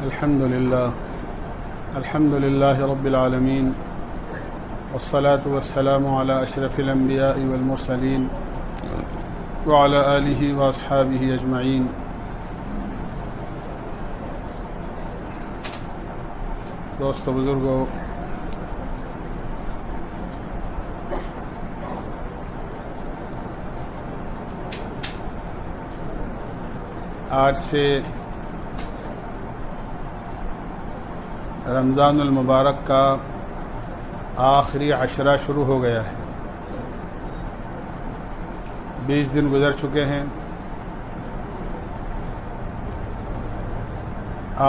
الحمد لله رب العالمين والصلاة والسلام على أشرف الأنبياء والمرسلين وعلى آله وأصحابه أجمعين. دوست و بزرگو، آج سے رمضان المبارک کا آخری عشرہ شروع ہو گیا ہے. 20 دن گزر چکے ہیں.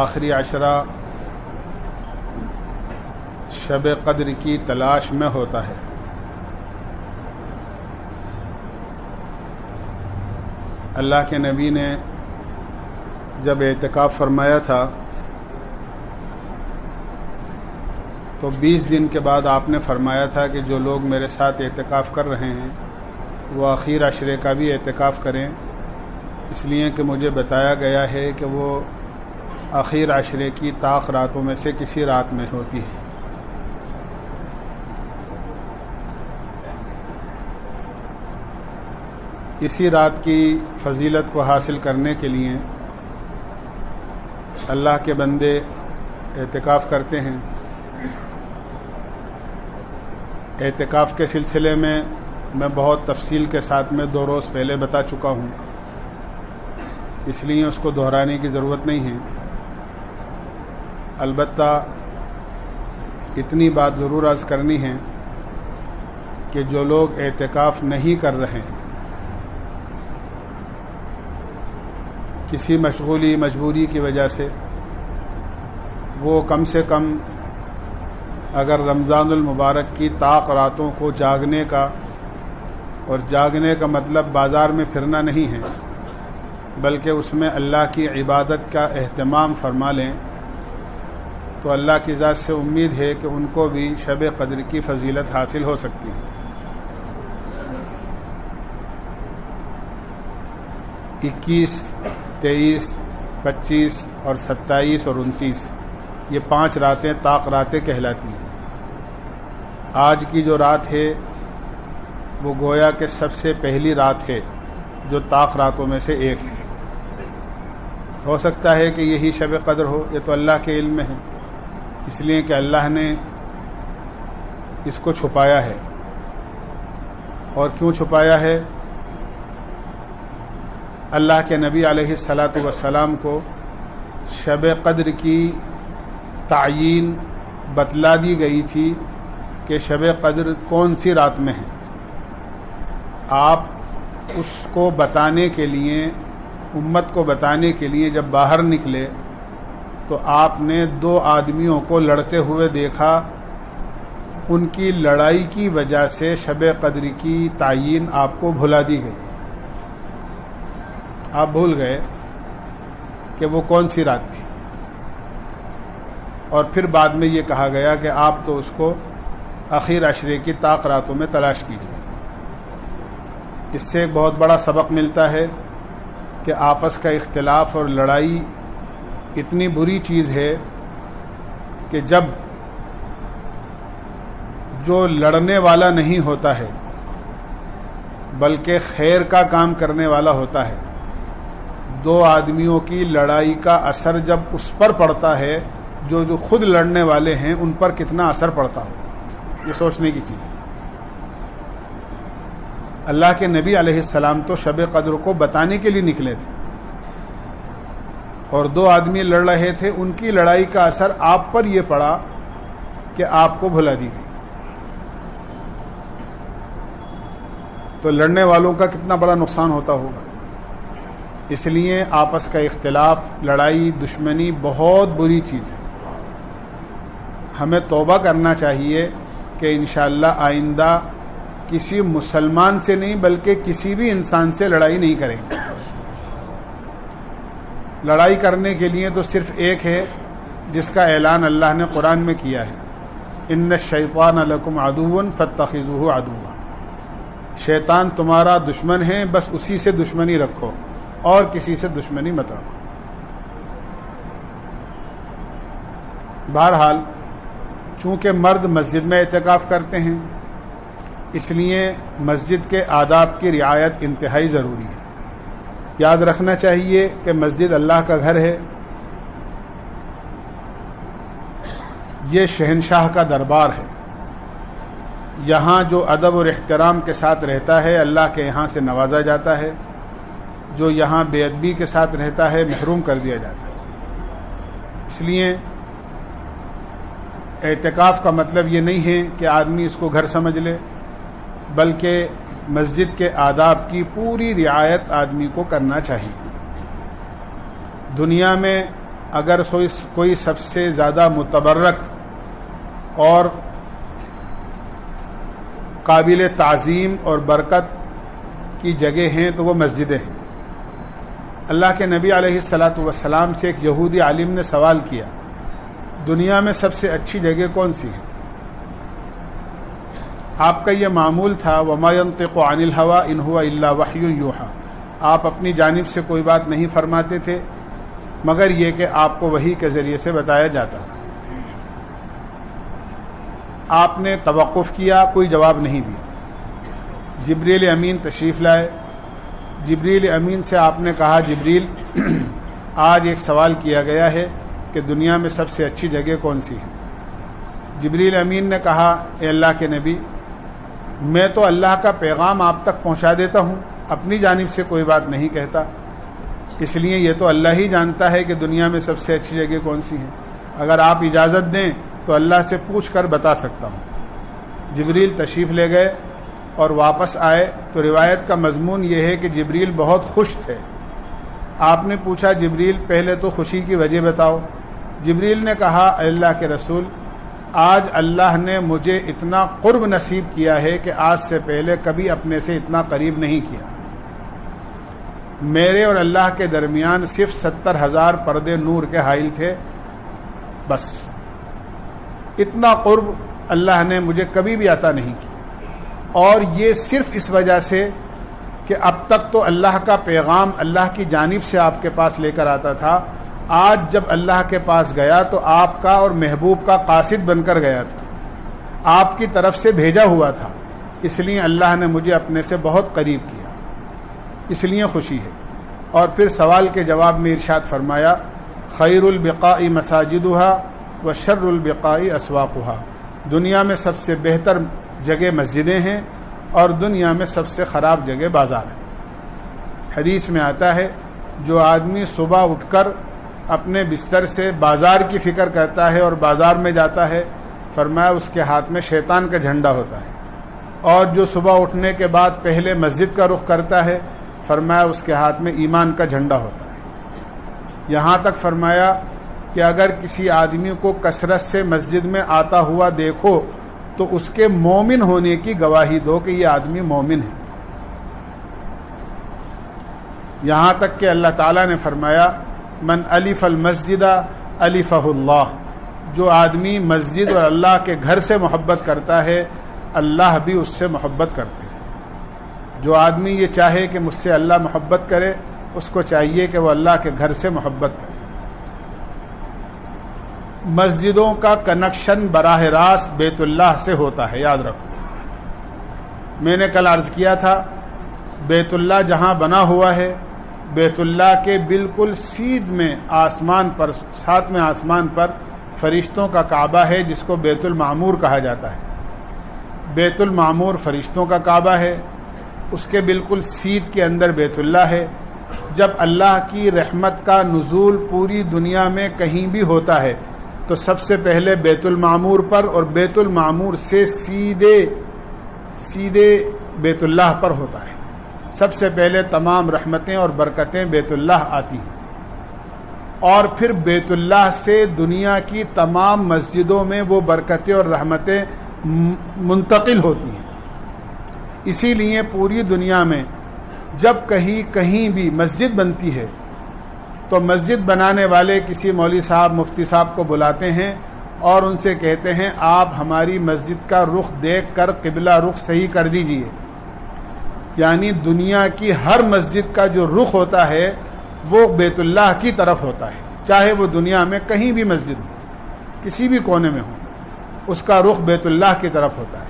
آخری عشرہ شب قدر کی تلاش میں ہوتا ہے. اللہ کے نبی نے جب اعتکاف فرمایا تھا تو 20 دن کے بعد آپ نے فرمایا تھا کہ جو لوگ میرے ساتھ اعتکاف کر رہے ہیں وہ آخر عشرے کا بھی اعتکاف کریں، اس لیے کہ مجھے بتایا گیا ہے کہ وہ آخر عشرے کی طاق راتوں میں سے کسی رات میں ہوتی ہے. اسی رات کی فضیلت کو حاصل کرنے کے لیے اللہ کے بندے اعتکاف کرتے ہیں. اعتکاف کے سلسلے میں بہت تفصیل کے ساتھ میں 2 روز پہلے بتا چکا ہوں، اس لیے اس کو دہرانے کی ضرورت نہیں ہے. البتہ اتنی بات ضرور عرض کرنی ہے کہ جو لوگ اعتکاف نہیں کر رہے ہیں، کسی مشغولی مجبوری کی وجہ سے، وہ کم سے کم اگر رمضان المبارک کی طاق راتوں کو جاگنے کا، اور جاگنے کا مطلب بازار میں پھرنا نہیں ہے بلکہ اس میں اللہ کی عبادت کا اہتمام فرما لیں، تو اللہ کی ذات سے امید ہے کہ ان کو بھی شب قدر کی فضیلت حاصل ہو سکتی ہے. 21، 23، 25 اور 27 اور 29 یہ 5 راتیں طاق راتیں کہلاتی ہیں. آج کی جو رات ہے وہ گویا کہ سب سے پہلی رات ہے جو طاق راتوں میں سے ایک ہے. ہو سکتا ہے کہ یہی شب قدر ہو، یہ تو اللہ کے علم میں ہے، اس لیے کہ اللہ نے اس کو چھپایا ہے. اور کیوں چھپایا ہے؟ اللہ کے نبی علیہ الصلاۃ والسلام کو شب قدر کی تعیین بتلا دی گئی تھی کہ شب قدر کون سی رات میں ہے. آپ اس کو بتانے کے لیے، امت کو بتانے کے لیے جب باہر نکلے تو آپ نے 2 آدمیوں کو لڑتے ہوئے دیکھا. ان کی لڑائی کی وجہ سے شب قدر کی تعیین آپ کو بھلا دی گئی. آپ بھول گئے کہ وہ کون سی رات تھی، اور پھر بعد میں یہ کہا گیا کہ آپ تو اس کو آخر عشرے کی طاق راتوں میں تلاش کیجیے. اس سے ایک بہت بڑا سبق ملتا ہے کہ آپس کا اختلاف اور لڑائی اتنی بری چیز ہے کہ جب جو لڑنے والا نہیں ہوتا ہے بلکہ خیر کا کام کرنے والا ہوتا ہے، 2 آدمیوں کی لڑائی کا اثر جب اس پر پڑتا ہے جو خود لڑنے والے ہیں، ان پر کتنا اثر پڑتا ہو، یہ سوچنے کی چیز ہے. اللہ کے نبی علیہ السلام تو شب قدر کو بتانے کے لیے نکلے تھے، اور 2 آدمی لڑ رہے تھے، ان کی لڑائی کا اثر آپ پر یہ پڑا کہ آپ کو بھلا دی گئی. تو لڑنے والوں کا کتنا بڑا نقصان ہوتا ہوگا. اس لیے آپس کا اختلاف، لڑائی، دشمنی بہت بری چیز ہے. ہمیں توبہ کرنا چاہیے کہ انشاءاللہ آئندہ کسی مسلمان سے نہیں بلکہ کسی بھی انسان سے لڑائی نہیں کریں گے. لڑائی کرنے کے لیے تو صرف ایک ہے جس کا اعلان اللہ نے قرآن میں کیا ہے، ان الشیطان لکم عدو فاتخذوہ عدوا. شیطان تمہارا دشمن ہے، بس اسی سے دشمنی رکھو اور کسی سے دشمنی مت رکھو. بہرحال چونکہ مرد مسجد میں اعتکاف کرتے ہیں اس لیے مسجد کے آداب کی رعایت انتہائی ضروری ہے۔ یاد رکھنا چاہیے کہ مسجد اللہ کا گھر ہے، یہ شہنشاہ کا دربار ہے، یہاں جو ادب اور احترام کے ساتھ رہتا ہے اللہ کے یہاں سے نوازا جاتا ہے، جو یہاں بے ادبی کے ساتھ رہتا ہے محروم کر دیا جاتا ہے۔ اس لیے اعتکاف کا مطلب یہ نہیں ہے کہ آدمی اس کو گھر سمجھ لے، بلکہ مسجد کے آداب کی پوری رعایت آدمی کو کرنا چاہیے۔ دنیا میں اگر کوئی سب سے زیادہ متبرک اور قابل تعظیم اور برکت کی جگہ ہیں تو وہ مسجدیں ہیں۔ اللہ کے نبی علیہ الصلاۃ والسلام سے ایک یہودی عالم نے سوال کیا، دنیا میں سب سے اچھی جگہ کون سی ہے؟ آپ کا یہ معمول تھا وَمَا يَنطِقُ عَنِ الْهَوَىٰ إِنْ هُوَ إِلَّا وَحْيٌ يُوحَىٰ، آپ اپنی جانب سے کوئی بات نہیں فرماتے تھے مگر یہ کہ آپ کو وحی کے ذریعے سے بتایا جاتا تھا۔ آپ نے توقف کیا، کوئی جواب نہیں دیا۔ جبریل امین تشریف لائے، جبریل امین سے آپ نے کہا جبریل آج ایک سوال کیا گیا ہے کہ دنیا میں سب سے اچھی جگہ کون سی ہے؟ جبریل امین نے کہا اے اللہ کے نبی، میں تو اللہ کا پیغام آپ تک پہنچا دیتا ہوں، اپنی جانب سے کوئی بات نہیں کہتا، اس لیے یہ تو اللہ ہی جانتا ہے کہ دنیا میں سب سے اچھی جگہ کون سی ہے، اگر آپ اجازت دیں تو اللہ سے پوچھ کر بتا سکتا ہوں۔ جبریل تشریف لے گئے اور واپس آئے تو روایت کا مضمون یہ ہے کہ جبریل بہت خوش تھے۔ آپ نے پوچھا جبریل پہلے تو خوشی کی وجہ بتاؤ۔ جبریل نے کہا اے اللہ کے رسول، آج اللہ نے مجھے اتنا قرب نصیب کیا ہے کہ آج سے پہلے کبھی اپنے سے اتنا قریب نہیں کیا۔ میرے اور اللہ کے درمیان صرف 70,000 پردے نور کے حائل تھے، بس اتنا قرب اللہ نے مجھے کبھی بھی عطا نہیں کیا، اور یہ صرف اس وجہ سے کہ اب تک تو اللہ کا پیغام اللہ کی جانب سے آپ کے پاس لے کر آتا تھا، آج جب اللہ کے پاس گیا تو آپ کا اور محبوب کا قاصد بن کر گیا تھا، آپ کی طرف سے بھیجا ہوا تھا، اس لیے اللہ نے مجھے اپنے سے بہت قریب کیا، اس لیے خوشی ہے۔ اور پھر سوال کے جواب میں ارشاد فرمایا خیر البقاء مساجدها وشر البقاء اسواقها، دنیا میں سب سے بہتر جگہ مسجدیں ہیں اور دنیا میں سب سے خراب جگہ بازار ہے۔ حدیث میں آتا ہے جو آدمی صبح اٹھ کر اپنے بستر سے بازار کی فکر کرتا ہے اور بازار میں جاتا ہے، فرمایا اس کے ہاتھ میں شیطان کا جھنڈا ہوتا ہے، اور جو صبح اٹھنے کے بعد پہلے مسجد کا رخ کرتا ہے فرمایا اس کے ہاتھ میں ایمان کا جھنڈا ہوتا ہے۔ یہاں تک فرمایا کہ اگر کسی آدمی کو کثرت سے مسجد میں آتا ہوا دیکھو تو اس کے مومن ہونے کی گواہی دو کہ یہ آدمی مومن ہے۔ یہاں تک کہ اللہ تعالیٰ نے فرمایا من الف المسجد الفہ اللہ، جو آدمی مسجد اور اللہ کے گھر سے محبت کرتا ہے اللہ بھی اس سے محبت کرتے ہیں۔ جو آدمی یہ چاہے کہ مجھ سے اللہ محبت کرے، اس کو چاہیے کہ وہ اللہ کے گھر سے محبت کرے۔ مسجدوں کا کنیکشن براہ راست بیت اللہ سے ہوتا ہے، یاد رکھو۔ میں نے کل عرض کیا تھا بیت اللہ جہاں بنا ہوا ہے، بیت اللہ کے بالکل سیدھ میں آسمان پر، ساتویں آسمان پر فرشتوں کا کعبہ ہے جس کو بیت المعمور کہا جاتا ہے۔ بیت المعمور فرشتوں کا کعبہ ہے، اس کے بالکل سیدھ کے اندر بیت اللہ ہے۔ جب اللہ کی رحمت کا نزول پوری دنیا میں کہیں بھی ہوتا ہے تو سب سے پہلے بیت المعمور پر اور بیت المعمور سے سیدھے بیت اللہ پر ہوتا ہے۔ سب سے پہلے تمام رحمتیں اور برکتیں بیت اللہ آتی ہیں، اور پھر بیت اللہ سے دنیا کی تمام مسجدوں میں وہ برکتیں اور رحمتیں منتقل ہوتی ہیں۔ اسی لیے پوری دنیا میں جب کہیں بھی مسجد بنتی ہے تو مسجد بنانے والے کسی مولوی صاحب، مفتی صاحب کو بلاتے ہیں اور ان سے کہتے ہیں آپ ہماری مسجد کا رخ دیکھ کر قبلہ رخ صحیح کر دیجئے، یعنی دنیا کی ہر مسجد کا جو رخ ہوتا ہے وہ بیت اللہ کی طرف ہوتا ہے، چاہے وہ دنیا میں کہیں بھی مسجد ہو۔ کسی بھی کونے میں ہوں، اس کا رخ بیت اللہ کی طرف ہوتا ہے۔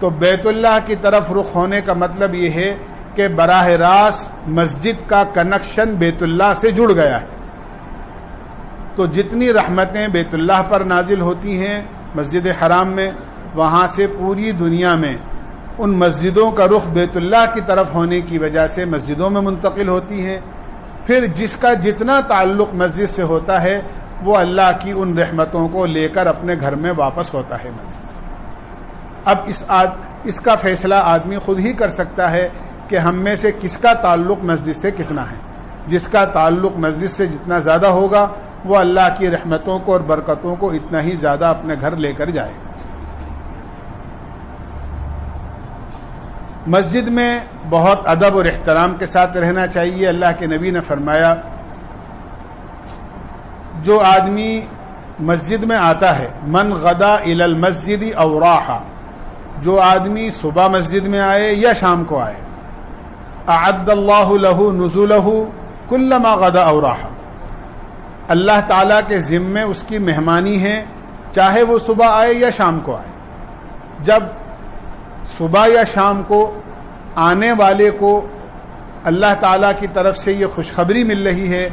تو بیت اللہ کی طرف رخ ہونے کا مطلب یہ ہے کہ براہ راست مسجد کا کنیکشن بیت اللہ سے جڑ گیا ہے۔ تو جتنی رحمتیں بیت اللہ پر نازل ہوتی ہیں مسجد حرام میں، وہاں سے پوری دنیا میں ان مسجدوں کا رخ بیت اللہ کی طرف ہونے کی وجہ سے مسجدوں میں منتقل ہوتی ہیں۔ پھر جس کا جتنا تعلق مسجد سے ہوتا ہے وہ اللہ کی ان رحمتوں کو لے کر اپنے گھر میں واپس ہوتا ہے مسجد سے۔ اب اس کا فیصلہ آدمی خود ہی کر سکتا ہے کہ ہم میں سے کس کا تعلق مسجد سے کتنا ہے۔ جس کا تعلق مسجد سے جتنا زیادہ ہوگا وہ اللہ کی رحمتوں کو اور برکتوں کو اتنا ہی زیادہ اپنے گھر لے کر جائے گا۔ مسجد میں بہت ادب اور احترام کے ساتھ رہنا چاہیے۔ اللہ کے نبی نے فرمایا جو آدمی مسجد میں آتا ہے، من غدا الی المسجد او راح، جو آدمی صبح مسجد میں آئے یا شام کو آئے، اعد اللہ له نزلہ کلما غدا او راح، اللہ تعالیٰ کے ذمے اس کی مہمانی ہے چاہے وہ صبح آئے یا شام کو آئے۔ جب صبح یا شام کو آنے والے کو اللہ تعالیٰ کی طرف سے یہ خوشخبری مل رہی ہے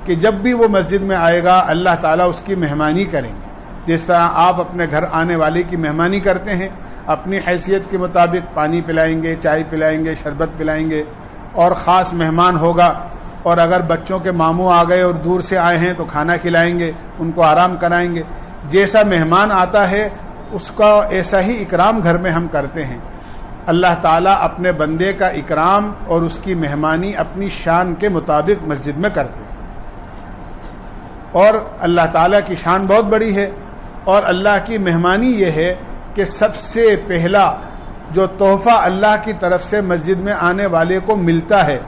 کہ جب بھی وہ مسجد میں آئے گا اللہ تعالیٰ اس کی مہمانی کریں گے، جس طرح آپ اپنے گھر آنے والے کی مہمانی کرتے ہیں، اپنی حیثیت کے مطابق پانی پلائیں گے، چائے پلائیں گے، شربت پلائیں گے، اور خاص مہمان ہوگا اور اگر بچوں کے ماموں آ گئے اور دور سے آئے ہیں تو کھانا کھلائیں گے، ان کو آرام کرائیں گے۔ جیسا مہمان آتا ہے اس کا ایسا ہی اکرام گھر میں ہم کرتے ہیں۔ اللہ تعالیٰ اپنے بندے کا اکرام اور اس کی مہمانی اپنی شان کے مطابق مسجد میں کرتے ہیں، اور اللہ تعالیٰ کی شان بہت بڑی ہے، اور اللہ کی مہمانی یہ ہے کہ سب سے پہلا جو تحفہ اللہ کی طرف سے مسجد میں آنے والے کو ملتا ہے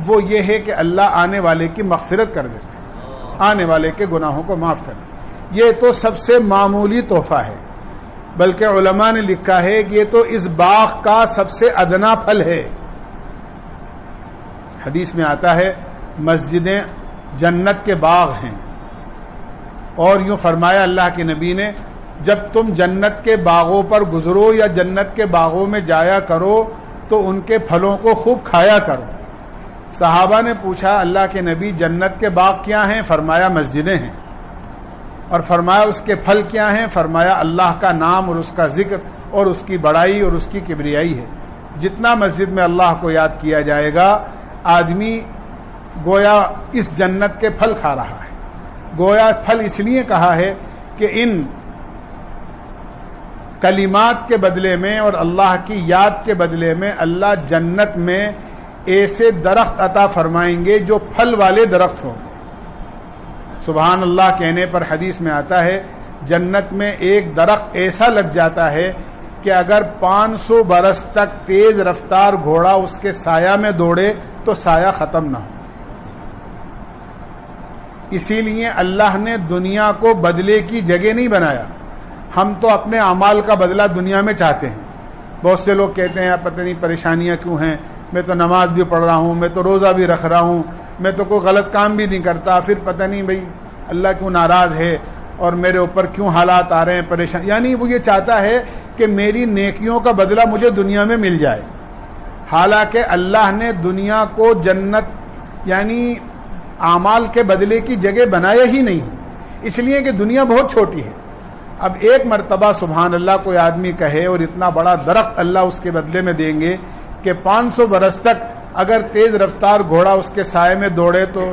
وہ یہ ہے کہ اللہ آنے والے کی مغفرت کر دیتے ہیں، آنے والے کے گناہوں کو معاف کر دیتے۔ یہ تو سب سے معمولی تحفہ ہے، بلکہ علماء نے لکھا ہے کہ یہ تو اس باغ کا سب سے ادنا پھل ہے۔ حدیث میں آتا ہے مسجدیں جنت کے باغ ہیں، اور یوں فرمایا اللہ کے نبی نے جب تم جنت کے باغوں پر گزرو یا جنت کے باغوں میں جایا کرو تو ان کے پھلوں کو خوب کھایا کرو۔ صحابہ نے پوچھا اللہ کے نبی جنت کے باغ کیا ہیں؟ فرمایا مسجدیں ہیں۔ اور فرمایا اس کے پھل کیا ہیں؟ فرمایا اللہ کا نام اور اس کا ذکر اور اس کی بڑائی اور اس کی کبریائی ہے۔ جتنا مسجد میں اللہ کو یاد کیا جائے گا آدمی گویا اس جنت کے پھل کھا رہا ہے۔ گویا پھل اس لیے کہا ہے کہ ان کلمات کے بدلے میں اور اللہ کی یاد کے بدلے میں اللہ جنت میں ایسے درخت عطا فرمائیں گے جو پھل والے درخت ہوں گے۔ سبحان اللہ کہنے پر حدیث میں آتا ہے جنت میں ایک درخت ایسا لگ جاتا ہے کہ اگر 500 برس تک تیز رفتار گھوڑا اس کے سایہ میں دوڑے تو سایہ ختم نہ ہو۔ اسی لیے اللہ نے دنیا کو بدلے کی جگہ نہیں بنایا۔ ہم تو اپنے اعمال کا بدلہ دنیا میں چاہتے ہیں۔ بہت سے لوگ کہتے ہیں پتہ نہیں پریشانیاں کیوں ہیں، میں تو نماز بھی پڑھ رہا ہوں، میں تو روزہ بھی رکھ رہا ہوں، میں تو کوئی غلط کام بھی نہیں کرتا، پھر پتہ نہیں بھئی اللہ کیوں ناراض ہے اور میرے اوپر کیوں حالات آ رہے ہیں پریشان۔ یعنی وہ یہ چاہتا ہے کہ میری نیکیوں کا بدلہ مجھے دنیا میں مل جائے، حالانکہ اللہ نے دنیا کو جنت یعنی اعمال کے بدلے کی جگہ بنایا ہی نہیں، اس لیے کہ دنیا بہت چھوٹی ہے۔ اب ایک مرتبہ سبحان اللہ کوئی آدمی کہے اور اتنا بڑا درخت اللہ اس کے بدلے میں دیں گے کہ 500 برس تک اگر تیز رفتار گھوڑا اس کے سائے میں دوڑے تو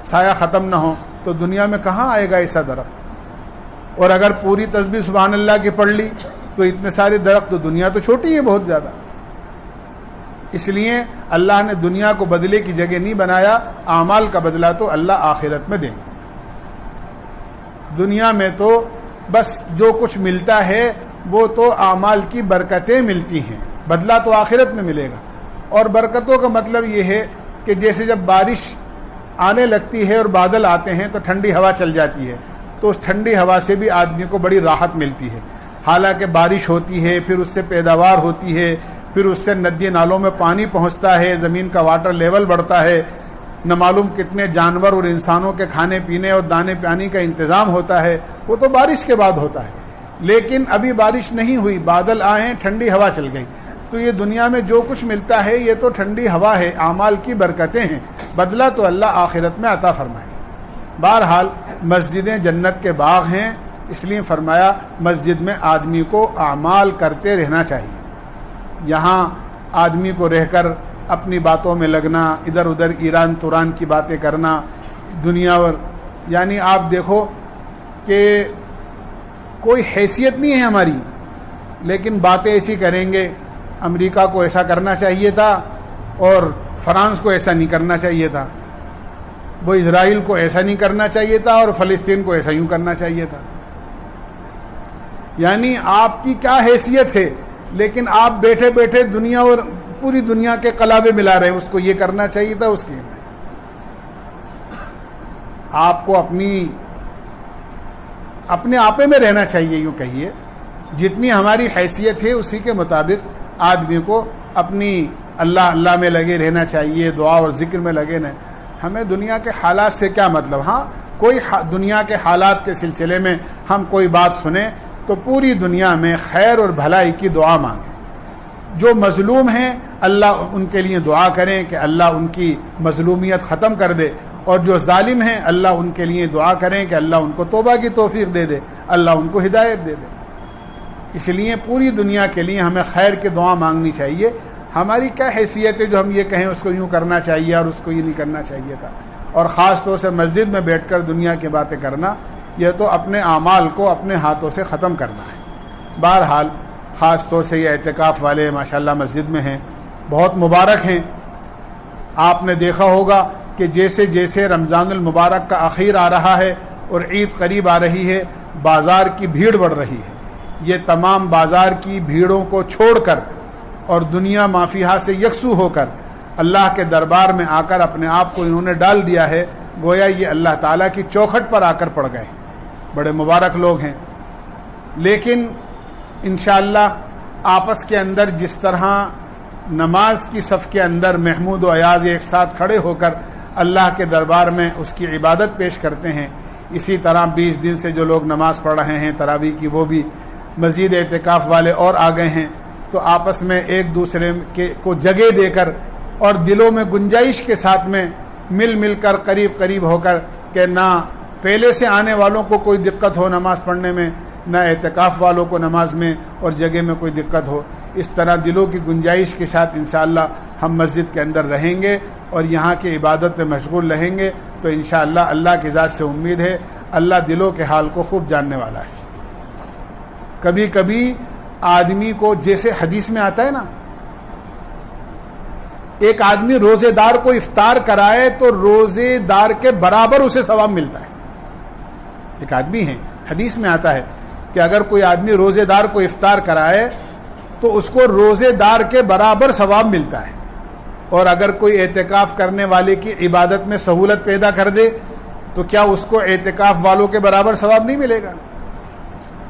سایہ ختم نہ ہو، تو دنیا میں کہاں آئے گا ایسا درخت؟ اور اگر پوری تسبیح سبحان اللہ کی پڑھ لی تو اتنے سارے درخت، تو دنیا تو چھوٹی ہے بہت زیادہ۔ اس لیے اللہ نے دنیا کو بدلے کی جگہ نہیں بنایا، اعمال کا بدلہ تو اللہ آخرت میں دیں گے۔ دنیا میں تو بس جو کچھ ملتا ہے وہ تو اعمال کی برکتیں ملتی ہیں، بدلہ تو آخرت میں ملے گا۔ اور برکتوں کا مطلب یہ ہے کہ جیسے جب بارش آنے لگتی ہے اور بادل آتے ہیں تو ٹھنڈی ہوا چل جاتی ہے، تو اس ٹھنڈی ہوا سے بھی آدمی کو بڑی راحت ملتی ہے۔ حالانکہ بارش ہوتی ہے، پھر اس سے پیداوار ہوتی ہے، پھر اس سے ندی نالوں میں پانی پہنچتا ہے، زمین کا واٹر لیول بڑھتا ہے، نہ معلوم کتنے جانور اور انسانوں کے کھانے پینے اور دانے پانی کا انتظام ہوتا ہے، وہ تو بارش کے بعد ہوتا ہے. لیکن ابھی بارش نہیں ہوئی، بادل آئے ہیں، ٹھنڈی ہوا چل گئی. تو یہ دنیا میں جو کچھ ملتا ہے یہ تو ٹھنڈی ہوا ہے، اعمال کی برکتیں ہیں، بدلہ تو اللہ آخرت میں عطا فرمائے. بہرحال مسجدیں جنت کے باغ ہیں، اس لیے فرمایا مسجد میں آدمی کو اعمال کرتے رہنا چاہیے. یہاں آدمی کو رہ کر اپنی باتوں میں لگنا، ادھر ادھر ایران توران کی باتیں کرنا، دنیا اور یعنی آپ دیکھو کہ کوئی حیثیت نہیں ہے ہماری، لیکن باتیں ایسی کریں گے، امریکہ کو ایسا کرنا چاہیے تھا اور فرانس کو ایسا نہیں کرنا چاہیے تھا، وہ اسرائیل کو ایسا نہیں کرنا چاہیے تھا اور فلسطین کو ایسا یوں کرنا چاہیے تھا. یعنی آپ کی کیا حیثیت ہے، لیکن آپ بیٹھے بیٹھے دنیا اور پوری دنیا کے قلابے ملا رہے ہیں، اس کو یہ کرنا چاہیے تھا، اس کے. آپ کو اپنے آپے میں رہنا چاہیے، یوں کہیے جتنی ہماری حیثیت ہے اسی کے مطابق آدمی کو اپنی اللہ میں لگے رہنا چاہیے، دعا اور ذکر میں لگے رہنا. ہمیں دنیا کے حالات سے کیا مطلب؟ ہاں کوئی دنیا کے حالات کے سلسلے میں ہم کوئی بات سنیں تو پوری دنیا میں خیر اور بھلائی کی دعا مانگیں. جو مظلوم ہیں اللہ ان کے لیے دعا کریں کہ اللہ ان کی مظلومیت ختم کر دے، اور جو ظالم ہیں اللہ ان کے لیے دعا کریں کہ اللہ ان کو توبہ کی توفیق دے دے، اللہ ان کو ہدایت دے دے. اس لیے پوری دنیا کے لیے ہمیں خیر کی دعا مانگنی چاہیے. ہماری کیا حیثیت ہے جو ہم یہ کہیں اس کو یوں کرنا چاہیے اور اس کو یہ نہیں کرنا چاہیے تھا. اور خاص طور سے مسجد میں بیٹھ کر دنیا کی باتیں کرنا، یہ تو اپنے اعمال کو اپنے ہاتھوں سے ختم کرنا ہے. بہرحال خاص طور سے یہ اعتکاف والے ماشاءاللہ مسجد میں ہیں، بہت مبارک ہیں. آپ نے دیکھا ہوگا کہ جیسے جیسے رمضان المبارک کا اخیر آ رہا ہے اور عید قریب آ رہی ہے، بازار کی بھیڑ بڑھ رہی ہے. یہ تمام بازار کی بھیڑوں کو چھوڑ کر اور دنیا مافیہا سے یکسو ہو کر اللہ کے دربار میں آ کر اپنے آپ کو انہوں نے ڈال دیا ہے، گویا یہ اللہ تعالیٰ کی چوکھٹ پر آ کر پڑ گئے ہیں. بڑے مبارک لوگ ہیں. لیکن انشاءاللہ آپس کے اندر جس طرح نماز کی صف کے اندر محمود و ایاز ایک ساتھ کھڑے ہو کر اللہ کے دربار میں اس کی عبادت پیش کرتے ہیں، اسی طرح 20 دن سے جو لوگ نماز پڑھ رہے ہیں تراویح کی، وہ بھی مزید اعتکاف والے اور آ گئے ہیں. تو آپس میں ایک دوسرے کو جگہ دے کر اور دلوں میں گنجائش کے ساتھ میں مل کر قریب ہو کر کہ نہ پہلے سے آنے والوں کو کوئی دقت ہو نماز پڑھنے میں، نہ اعتکاف والوں کو نماز میں اور جگہ میں کوئی دقت ہو. اس طرح دلوں کی گنجائش کے ساتھ انشاءاللہ ہم مسجد کے اندر رہیں گے اور یہاں کی عبادت میں مشغول رہیں گے. تو انشاءاللہ اللہ کی ذات سے امید ہے اللہ دلوں کے حال کو خوب جاننے والا ہے. کبھی کبھی آدمی کو جیسے حدیث میں آتا ہے نا، ایک آدمی روزے دار کو افطار کرائے تو روزے دار کے برابر اسے ثواب ملتا ہے. ایک آدمی ہے، حدیث میں آتا ہے کہ اگر کوئی آدمی روزے دار کو افطار کرائے تو اس کو روزے دار کے برابر ثواب ملتا ہے. اور اگر کوئی اعتکاف کرنے والے کی عبادت میں سہولت پیدا کر دے تو کیا اس کو اعتکاف والوں کے برابر ثواب نہیں ملے گا؟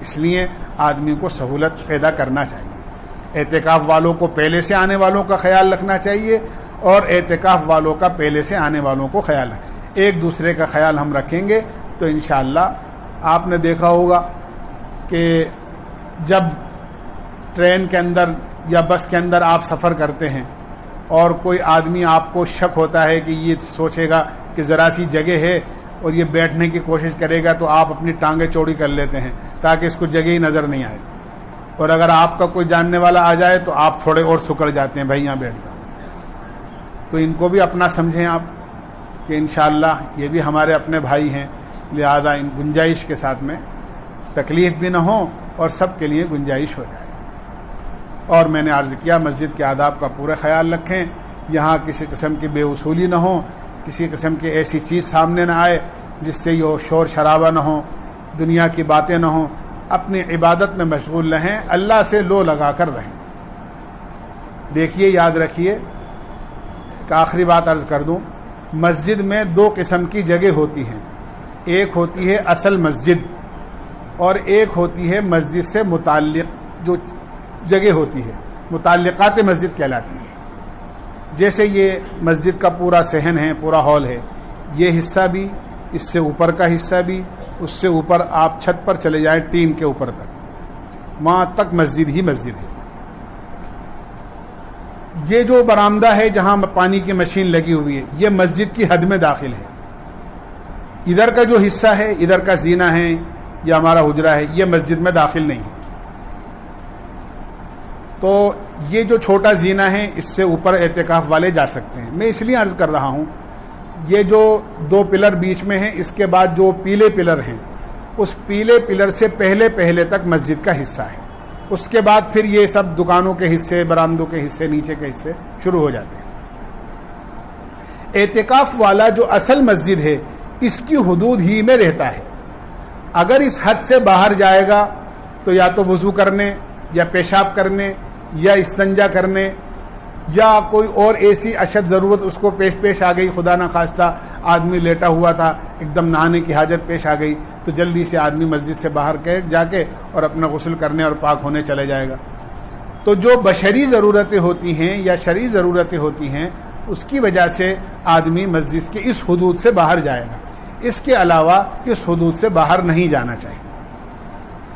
اس لیے آدمی کو سہولت پیدا کرنا چاہیے. اعتکاف والوں کو پہلے سے آنے والوں کا خیال رکھنا چاہیے اور اعتکاف والوں کا پہلے سے آنے والوں کو خیال رکھنا. ایک دوسرے کا خیال ہم رکھیں گے تو انشاءاللہ آپ نے دیکھا ہوگا کہ جب ٹرین کے اندر یا بس کے اندر آپ سفر کرتے ہیں اور کوئی آدمی آپ کو شک ہوتا ہے کہ یہ سوچے گا کہ ذرا سی جگہ ہے اور یہ بیٹھنے کی کوشش کرے گا، تو آپ اپنی ٹانگیں چوڑی کر لیتے ہیں تاکہ اس کو جگہ ہی نظر نہیں آئے. اور اگر آپ کا کوئی جاننے والا آ جائے تو آپ تھوڑے اور سکڑ جاتے ہیں، بھائی یہاں بیٹھ جاؤ. تو ان کو بھی اپنا سمجھیں آپ کہ انشاءاللہ یہ بھی ہمارے اپنے بھائی ہیں، لہذا ان گنجائش کے ساتھ میں تکلیف بھی نہ ہو اور سب کے لیے گنجائش ہو جائے. اور میں نے عرض کیا مسجد کے آداب کا پورا خیال رکھیں، یہاں کسی قسم کی بے اصولی نہ ہو، کسی قسم کی ایسی چیز سامنے نہ آئے جس سے یہ شور شرابہ نہ ہو، دنیا کی باتیں نہ ہوں. اپنی عبادت میں مشغول رہیں، اللہ سے لو لگا کر رہیں. دیکھیے یاد رکھیے، ایک آخری بات عرض کر دوں، مسجد میں 2 قسم کی جگہ ہوتی ہیں. ایک ہوتی ہے اصل مسجد اور ایک ہوتی ہے مسجد سے متعلق جو جگہ ہوتی ہے، متعلقات مسجد کہلاتی ہے. جیسے یہ مسجد کا پورا صحن ہے، پورا ہال ہے، یہ حصہ بھی، اس سے اوپر کا حصہ بھی، اس سے اوپر آپ چھت پر چلے جائیں ٹین کے اوپر تک، وہاں تک مسجد ہی مسجد ہے۔ یہ جو برآمدہ ہے جہاں پانی کی مشین لگی ہوئی ہے، یہ مسجد کی حد میں داخل ہے۔ ادھر کا جو حصہ ہے، ادھر کا زینہ ہے یا ہمارا حجرہ ہے، یہ مسجد میں داخل نہیں ہے۔ تو یہ جو چھوٹا زینہ ہے، اس سے اوپر اعتکاف والے جا سکتے ہیں۔ میں اس لیے عرض کر رہا ہوں، یہ جو 2 پلر بیچ میں ہیں، اس کے بعد جو پیلے پلر ہیں، اس پیلے پلر سے پہلے تک مسجد کا حصہ ہے۔ اس کے بعد پھر یہ سب دکانوں کے حصے، برآمدوں کے حصے، نیچے کے حصے شروع ہو جاتے ہیں۔ اعتکاف والا جو اصل مسجد ہے، اس کی حدود ہی میں رہتا ہے۔ اگر اس حد سے باہر جائے گا تو یا تو وضو کرنے یا پیشاب کرنے یا استنجا کرنے یا کوئی اور ایسی اشد ضرورت اس کو پیش آ گئی، خدا نہ خواستہ آدمی لیٹا ہوا تھا، ایک دم نہانے کی حاجت پیش آ گئی، تو جلدی سے آدمی مسجد سے باہر جا کے اور اپنا غسل کرنے اور پاک ہونے چلے جائے گا۔ تو جو بشری ضرورتیں ہوتی ہیں یا شرعی ضرورتیں ہوتی ہیں، اس کی وجہ سے آدمی مسجد کے اس حدود سے باہر جائے گا، اس کے علاوہ اس حدود سے باہر نہیں جانا چاہیے۔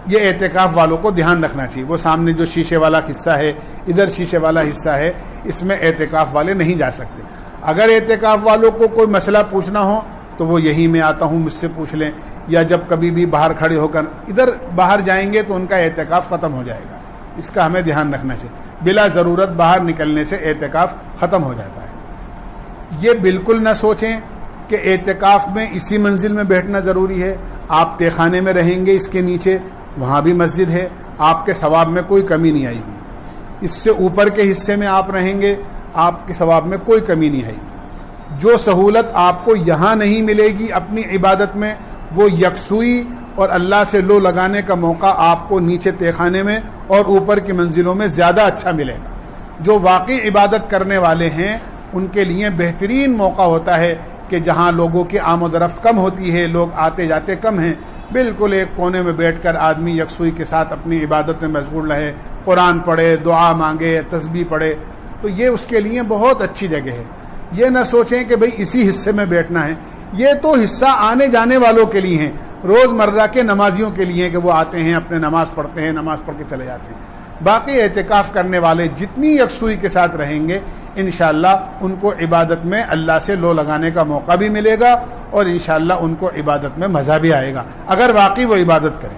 یہ اعتکاف والوں کو دھیان رکھنا چاہیے۔ وہ سامنے جو شیشے والا حصہ ہے، ادھر شیشے والا حصہ ہے، اس میں اعتکاف والے نہیں جا سکتے۔ اگر اعتکاف والوں کو کوئی مسئلہ پوچھنا ہو تو وہ یہی میں آتا ہوں، مجھ سے پوچھ لیں، یا جب کبھی بھی باہر کھڑے ہو کر ادھر باہر جائیں گے تو ان کا اعتکاف ختم ہو جائے گا۔ اس کا ہمیں دھیان رکھنا چاہیے۔ بلا ضرورت باہر نکلنے سے اعتکاف ختم ہو جاتا ہے۔ یہ بالکل نہ سوچیں کہ اعتکاف میں اسی منزل میں بیٹھنا ضروری ہے۔ آپ تہ خانے میں رہیں گے، اس کے نیچے وہاں بھی مسجد ہے، آپ کے ثواب میں کوئی کمی نہیں آئے گی۔ اس سے اوپر کے حصے میں آپ رہیں گے، آپ کے ثواب میں کوئی کمی نہیں آئے گی۔ جو سہولت آپ کو یہاں نہیں ملے گی اپنی عبادت میں، وہ یکسوئی اور اللہ سے لو لگانے کا موقع آپ کو نیچے تہ خانے میں اور اوپر کی منزلوں میں زیادہ اچھا ملے گا۔ جو واقعی عبادت کرنے والے ہیں ان کے لیے بہترین موقع ہوتا ہے کہ جہاں لوگوں کی آمد و رفت کم ہوتی ہے، لوگ آتے جاتے کم ہیں، بالکل ایک کونے میں بیٹھ کر آدمی یکسوئی کے ساتھ اپنی عبادت میں مشغول رہے، قرآن پڑھے، دعا مانگے، تسبیح پڑھے، تو یہ اس کے لیے بہت اچھی جگہ ہے۔ یہ نہ سوچیں کہ بھئی اسی حصے میں بیٹھنا ہے، یہ تو حصہ آنے جانے والوں کے لیے ہیں، روز مرہ کے نمازیوں کے لیے کہ وہ آتے ہیں، اپنے نماز پڑھتے ہیں، نماز پڑھ کے چلے جاتے ہیں۔ باقی اعتکاف کرنے والے جتنی یکسوئی کے ساتھ رہیں گے، انشاءاللہ ان کو عبادت میں اللہ سے لو لگانے کا موقع بھی ملے گا اور انشاءاللہ ان کو عبادت میں مزہ بھی آئے گا، اگر واقعی وہ عبادت کریں۔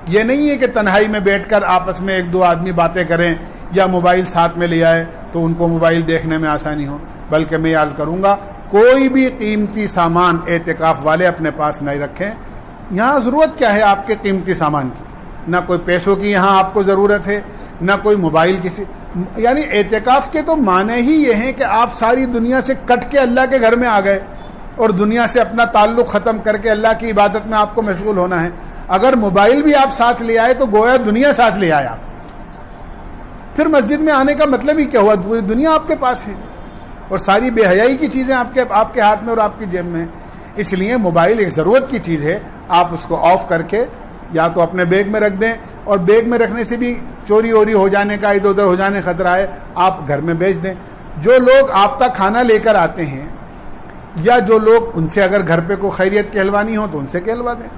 یہ نہیں ہے کہ تنہائی میں بیٹھ کر آپس میں 1-2 آدمی باتیں کریں یا موبائل ساتھ میں لے آئے تو ان کو موبائل دیکھنے میں آسانی ہو، بلکہ میں عرض کروں گا کوئی بھی قیمتی سامان اعتکاف والے اپنے پاس نہیں رکھیں۔ یہاں ضرورت کیا ہے آپ کے قیمتی سامان کی؟ نہ کوئی پیسوں کی یہاں آپ کو ضرورت ہے، نہ کوئی موبائل کسی، یعنی اعتکاف کے تو معنی ہی یہ ہیں کہ آپ ساری دنیا سے کٹ کے اللہ کے گھر میں آ گئے اور دنیا سے اپنا تعلق ختم کر کے اللہ کی عبادت میں آپ کو مشغول ہونا ہے۔ اگر موبائل بھی آپ ساتھ لے آئے تو گویا دنیا ساتھ لے آیا، پھر مسجد میں آنے کا مطلب ہی کیا ہوا؟ پوری دنیا آپ کے پاس ہے اور ساری بے حیائی کی چیزیں آپ کے ہاتھ میں اور آپ کی جیب میں ہیں۔ اس لیے موبائل ایک ضرورت کی چیز ہے، آپ اس کو آف کر کے یا تو اپنے بیگ میں رکھ دیں، اور بیگ میں رکھنے سے بھی چوری ووری ہو جانے کا، ادھر ادھر ہو جانے کا خطرہ ہے، آپ گھر میں بیچ دیں۔ جو لوگ آپ کا کھانا لے کر آتے ہیں یا جو لوگ ان سے اگر گھر پہ کوئی خیریت کہلوانی ہو تو ان سے کہلوا دیں،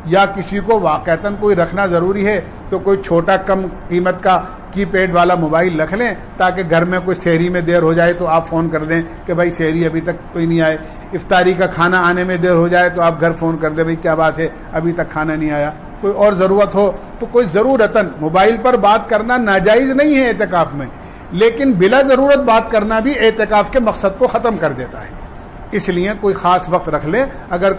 یا کسی کو واقعتاً کوئی رکھنا ضروری ہے تو کوئی چھوٹا کم قیمت کا کی پیڈ والا موبائل رکھ لیں تاکہ گھر میں کوئی سحری میں دیر ہو جائے تو آپ فون کر دیں کہ بھائی سحری ابھی تک کوئی نہیں آئے، افطاری کا کھانا آنے میں دیر ہو جائے تو آپ گھر فون کر دیں بھائی کیا بات ہے ابھی تک کھانا نہیں آیا۔ کوئی اور ضرورت ہو تو کوئی ضرورتاً موبائل پر بات کرنا ناجائز نہیں ہے اعتکاف میں، لیکن بلا ضرورت بات کرنا بھی اعتکاف کے مقصد کو ختم کر دیتا ہے۔ اس لیے کوئی خاص وقت رکھ لیں۔ اگر